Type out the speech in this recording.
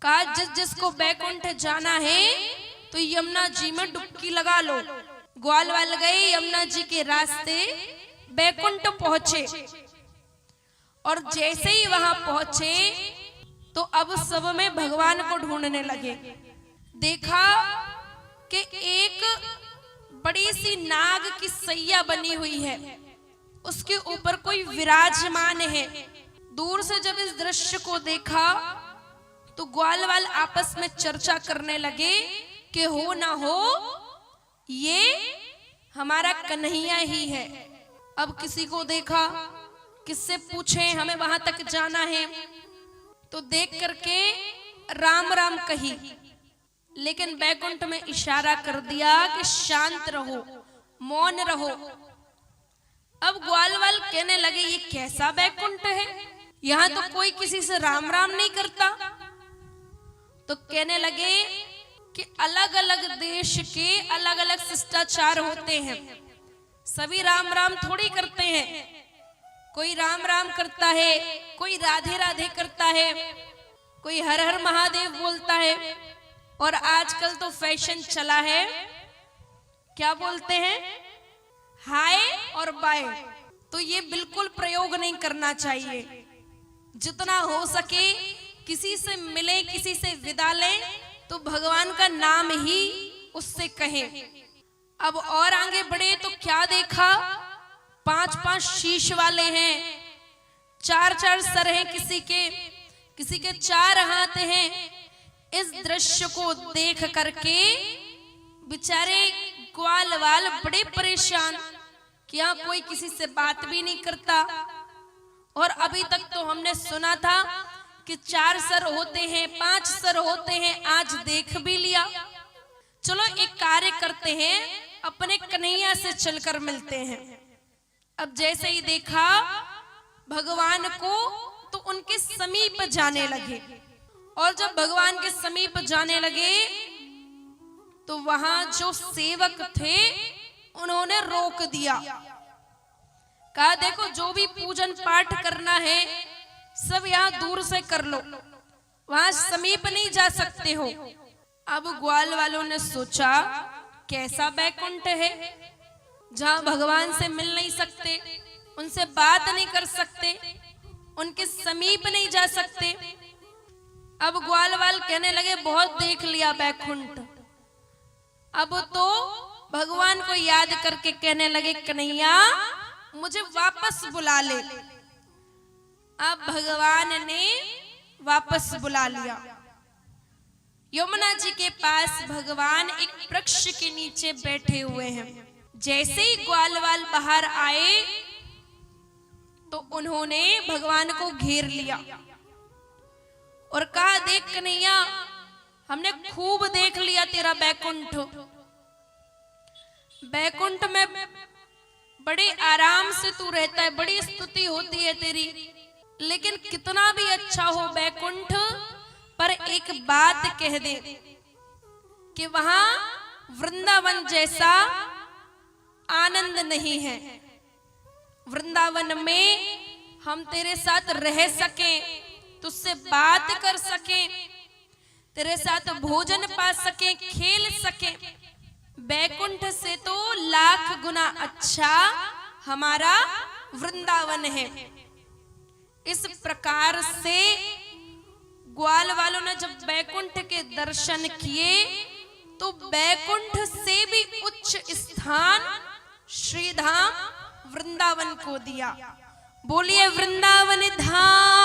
कहा जिस जिसको बैकुंठ जाना है तो यमुना जी में डुबकी लगा लो। ग्वालवाल गए यमुना जी के रास्ते, बैकुंठ पहुंचे और जैसे ही वहां पहुंचे तो अब सब में भगवान को ढूंढने लगे। देखा कि एक बड़ी सी नाग की सैया बनी हुई है, उसके ऊपर कोई विराजमान है। दूर से जब इस दृश्य को देखा तो ग्वालवाल आपस में चर्चा करने लगे कि हो ना हो ये हमारा कन्हैया ही है। अब किसी को देखा, किससे पूछे, हमें वहां तक जाना है। तो देख करके राम राम कही, लेकिन बैकुंठ में इशारा कर दिया कि शांत रहो, मौन रहो। अब ग्वालवाल कहने लगे ये कैसा बैकुंठ है, यहाँ तो कोई किसी से राम राम नहीं करता। तो कहने लगे कि अलग अलग देश के अलग अलग शिष्टाचार होते हैं, सभी राम राम थोड़ी करते हैं। कोई राम राम करता है, कोई राधे राधे करता है, कोई हर हर महादेव बोलता है, और आजकल तो फैशन चला है, क्या बोलते हैं, हाय और बाय। तो ये बिल्कुल प्रयोग नहीं करना चाहिए। जितना हो सके किसी से मिले, किसी से विदा लें तो भगवान का नाम ही उससे कहें। अब और आगे बढ़े तो क्या देखा, 5-5 शीश वाले हैं, 4-4 सर हैं, किसी के 4 हाथ हैं। इस दृश्य को देख करके बेचारे ग्वालवाल बड़े परेशान कि यहाँ कोई किसी से बात भी नहीं करता, और अभी तक तो हमने सुना था कि 4 सर होते हैं, 5 सर होते हैं, आज देख भी लिया। चलो एक कार्य करते हैं, अपने कन्हैया से चलकर मिलते हैं। अब जैसे ही देखा भगवान को तो उनके समीप जाने लगे, और जब भगवान के समीप जाने लगे तो वहां जो सेवक थे उन्होंने रोक दिया। कहा देखो जो भी पूजन पाठ करना है सब यहाँ दूर से कर लो, वहां समीप नहीं जा सकते हो। अब ग्वाल वालों ने सोचा कैसा बैकुंठ है जहां भगवान से मिल नहीं सकते, उनसे बात नहीं कर सकते, उनके समीप नहीं जा सकते। अब ग्वालवाल कहने लगे बहुत देख लिया बैकुंठ। अब तो भगवान को याद करके कहने लगे कन्हैया मुझे वापस बुला ले। अब भगवान ने वापस बुला लिया। यमुना जी के पास भगवान एक वृक्ष के नीचे बैठे हुए हैं। जैसे ही ग्वालवाल बाहर आए तो उन्होंने भगवान को घेर लिया और कहा देख कन्हैया हमने खूब देख लिया तेरा बैकुंठ। बैकुंठ में बड़े आराम से तू रहता है, बड़ी स्तुति होती है तेरी, लेकिन कितना भी अच्छा हो बैकुंठ, पर एक बात कह दे कि वहां वृंदावन जैसा आनंद नहीं है। वृंदावन में हम तेरे साथ रह सके, तुझसे बात कर सके, तेरे साथ भोजन पा सके, खेल सके, बैकुंठ से तो लाख गुना अच्छा हमारा वृंदावन है। इस प्रकार से ग्वाल वालों ने जब बैकुंठ के दर्शन किए तो बैकुंठ से भी उच्च स्थान श्रीधाम वृंदावन को दिया। बोलिए वृंदावन धाम